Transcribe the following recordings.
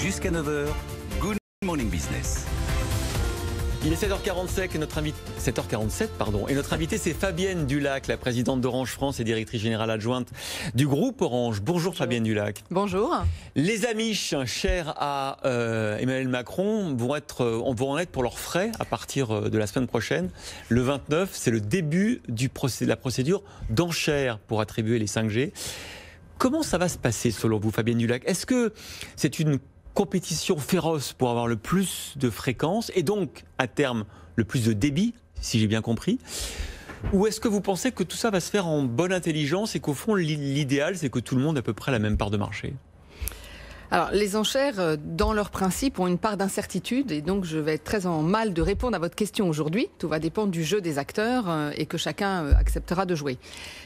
Jusqu'à 9h, Good Morning Business. Il est 7h47 et notre invitée c'est Fabienne Dulac, la présidente d'Orange France et directrice générale adjointe du groupe Orange. Bonjour Fabienne Dulac. Bonjour. Les Amish, chers à Emmanuel Macron, vont en être pour leurs frais à partir de la semaine prochaine. Le 29, c'est le début de la procédure d'enchère pour attribuer les 5G. Comment ça va se passer selon vous, Fabienne Dulac? Est-ce que c'est une compétition féroce pour avoir le plus de fréquences et donc, à terme, le plus de débit, si j'ai bien compris? Ou est-ce que vous pensez que tout ça va se faire en bonne intelligence et qu'au fond, l'idéal, c'est que tout le monde ait à peu près la même part de marché? Alors, les enchères, dans leur principe, ont une part d'incertitude et donc je vais être très en mal de répondre à votre question aujourd'hui. Tout va dépendre du jeu des acteurs et que chacun acceptera de jouer.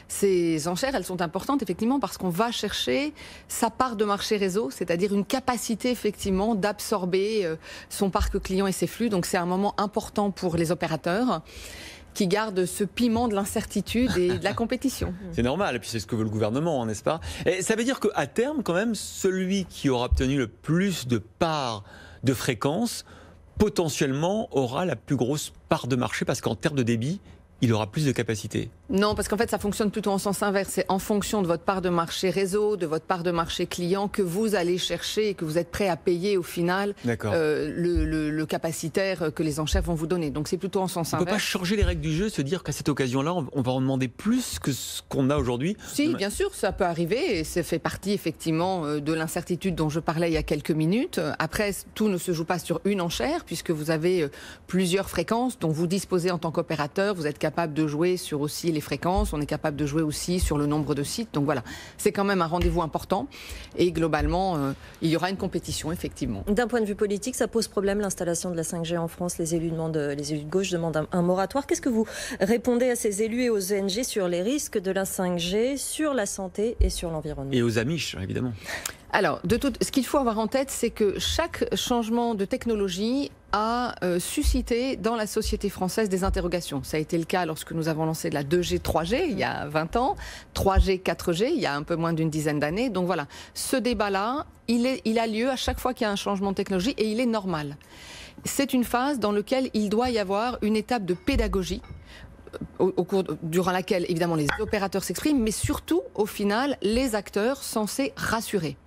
Ces enchères, elles sont importantes effectivement parce qu'on va chercher sa part de marché réseau, c'est-à-dire une capacité effectivement d'absorber son parc client et ses flux. Donc c'est un moment important pour les opérateurs qui garde ce piment de l'incertitude et de la compétition. C'est normal, et puis c'est ce que veut le gouvernement, n'est-ce pas? Et ça veut dire qu'à terme, quand même, celui qui aura obtenu le plus de parts de fréquences, potentiellement aura la plus grosse part de marché, parce qu'en termes de débit, il aura plus de capacité. Non, parce qu'en fait, ça fonctionne plutôt en sens inverse. C'est en fonction de votre part de marché réseau, de votre part de marché client, que vous allez chercher et que vous êtes prêt à payer au final le capacitaire que les enchères vont vous donner. Donc c'est plutôt en sens inverse. On ne peut pas changer les règles du jeu, se dire qu'à cette occasion-là, on va en demander plus que ce qu'on a aujourd'hui? Si, bien sûr, ça peut arriver et ça fait partie effectivement de l'incertitude dont je parlais il y a quelques minutes. Après, tout ne se joue pas sur une enchère puisque vous avez plusieurs fréquences dont vous disposez en tant qu'opérateur. Vous êtes capable de jouer sur aussi les fréquences, on est capable de jouer aussi sur le nombre de sites. Donc voilà, c'est quand même un rendez-vous important et globalement, il y aura une compétition effectivement. D'un point de vue politique, ça pose problème l'installation de la 5G en France. Les élus de gauche demandent un moratoire. Qu'est-ce que vous répondez à ces élus et aux ONG sur les risques de la 5G, sur la santé et sur l'environnement? Et aux Amish, évidemment. Alors, ce qu'il faut avoir en tête, c'est que chaque changement de technologie a suscité dans la société française des interrogations. Ça a été le cas lorsque nous avons lancé la 2G, 3G il y a 20 ans, 3G, 4G il y a un peu moins d'une dizaine d'années. Donc voilà, ce débat-là, il a lieu à chaque fois qu'il y a un changement de technologie et il est normal. C'est une phase dans laquelle il doit y avoir une étape de pédagogie durant laquelle, évidemment, les opérateurs s'expriment, mais surtout, au final, les acteurs censés rassurer.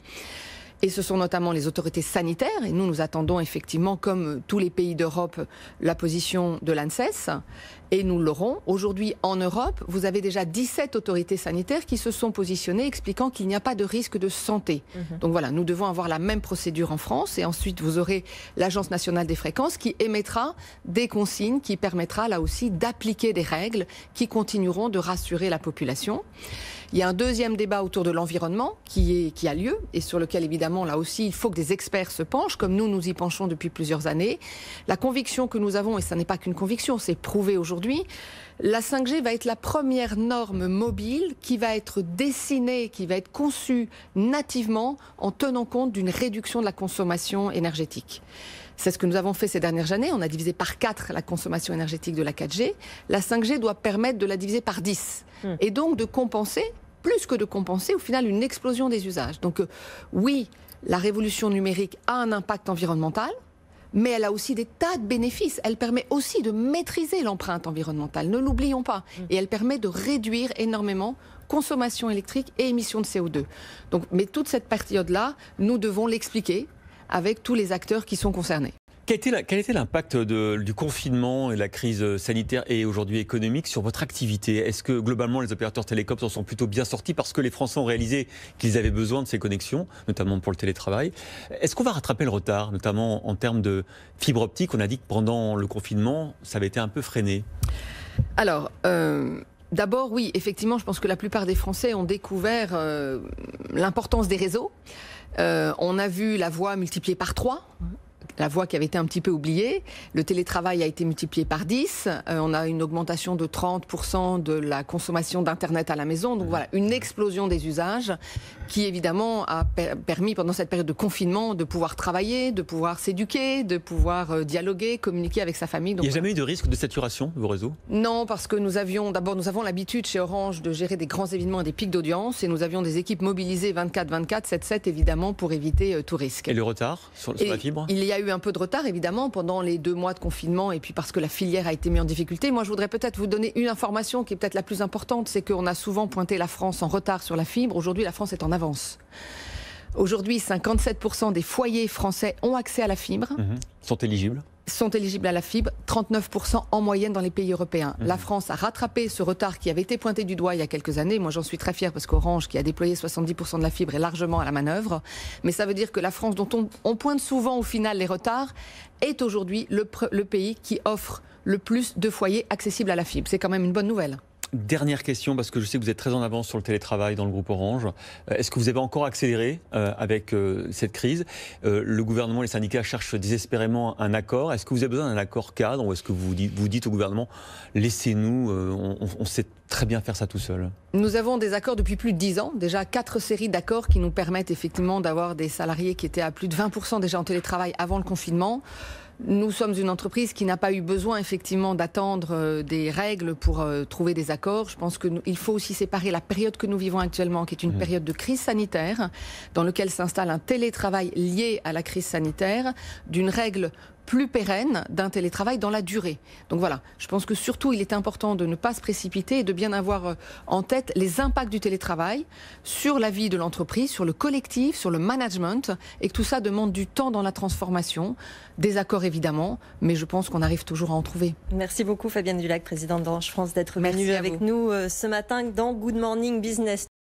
Et ce sont notamment les autorités sanitaires, et nous attendons effectivement, comme tous les pays d'Europe, la position de l'ANSES, et nous l'aurons. Aujourd'hui, en Europe, vous avez déjà 17 autorités sanitaires qui se sont positionnées, expliquant qu'il n'y a pas de risque de santé. Donc voilà, nous devons avoir la même procédure en France, et ensuite vous aurez l'Agence nationale des fréquences qui émettra des consignes, qui permettra là aussi d'appliquer des règles qui continueront de rassurer la population. Il y a un deuxième débat autour de l'environnement qui a lieu et sur lequel, évidemment, là aussi, il faut que des experts se penchent, comme nous y penchons depuis plusieurs années. La conviction que nous avons, et ça n'est pas qu'une conviction, c'est prouvé aujourd'hui, la 5G va être la première norme mobile qui va être dessinée, qui va être conçue nativement en tenant compte d'une réduction de la consommation énergétique. C'est ce que nous avons fait ces dernières années. On a divisé par 4 la consommation énergétique de la 4G. La 5G doit permettre de la diviser par 10. Et donc de compenser, plus que de compenser, au final, une explosion des usages. Donc oui, la révolution numérique a un impact environnemental, mais elle a aussi des tas de bénéfices. Elle permet aussi de maîtriser l'empreinte environnementale, ne l'oublions pas. Et elle permet de réduire énormément consommation électrique et émissions de CO2. Donc, mais toute cette période-là, nous devons l'expliquer avec tous les acteurs qui sont concernés. Quel était l'impact du confinement et de la crise sanitaire et aujourd'hui économique sur votre activité? Est-ce que globalement les opérateurs télécoms s'en sont plutôt bien sortis parce que les Français ont réalisé qu'ils avaient besoin de ces connexions, notamment pour le télétravail? Est-ce qu'on va rattraper le retard, notamment en termes de fibre optique? On a dit que pendant le confinement, ça avait été un peu freiné. Alors, d'abord, oui, effectivement, je pense que la plupart des Français ont découvert l'importance des réseaux. On a vu la voix multipliée par 3. la voie qui avait été un petit peu oubliée. Le télétravail a été multiplié par 10. On a une augmentation de 30% de la consommation d'Internet à la maison. Donc voilà, une explosion des usages qui évidemment a permis pendant cette période de confinement de pouvoir travailler, de pouvoir s'éduquer, de pouvoir dialoguer, communiquer avec sa famille. Donc, il n'y a jamais eu de risque de saturation de vos réseaux? Non, parce que nous avons l'habitude chez Orange de gérer des grands événements et des pics d'audience, et nous avions des équipes mobilisées 24/24, 7/7 évidemment pour éviter tout risque. Et le retard sur la fibre? Il y a eu un peu de retard évidemment pendant les 2 mois de confinement, et puis parce que la filière a été mise en difficulté. Moi je voudrais peut-être vous donner une information qui est peut-être la plus importante, c'est qu'on a souvent pointé la France en retard sur la fibre. Aujourd'hui la France est en avance. Aujourd'hui 57% des foyers français ont accès à la fibre. Sont éligibles à la fibre, 39% en moyenne dans les pays européens. La France a rattrapé ce retard qui avait été pointé du doigt il y a quelques années. Moi, j'en suis très fière parce qu'Orange, qui a déployé 70% de la fibre, est largement à la manœuvre. Mais ça veut dire que la France, dont on pointe souvent au final les retards, est aujourd'hui le pays qui offre le plus de foyers accessibles à la fibre. C'est quand même une bonne nouvelle. Dernière question, parce que je sais que vous êtes très en avance sur le télétravail dans le groupe Orange. Est-ce que vous avez encore accéléré avec cette crise? Le gouvernement et les syndicats cherchent désespérément un accord. Est-ce que vous avez besoin d'un accord cadre, ou est-ce que vous dites au gouvernement, laissez-nous, on sait très bien faire ça tout seul? Nous avons des accords depuis plus de 10 ans, déjà 4 séries d'accords qui nous permettent effectivement d'avoir des salariés qui étaient à plus de 20% déjà en télétravail avant le confinement. Nous sommes une entreprise qui n'a pas eu besoin effectivement d'attendre des règles pour trouver des accords. Je pense qu'il faut aussi séparer la période que nous vivons actuellement, qui est une période de crise sanitaire, dans laquelle s'installe un télétravail lié à la crise sanitaire, d'une règle plus pérenne d'un télétravail dans la durée. Donc voilà, je pense que surtout il est important de ne pas se précipiter et de bien avoir en tête les impacts du télétravail sur la vie de l'entreprise, sur le collectif, sur le management, et que tout ça demande du temps dans la transformation, des accords évidemment, mais je pense qu'on arrive toujours à en trouver. Merci beaucoup Fabienne Dulac, présidente d'Orange France, d'être venue avec nous ce matin dans Good Morning Business.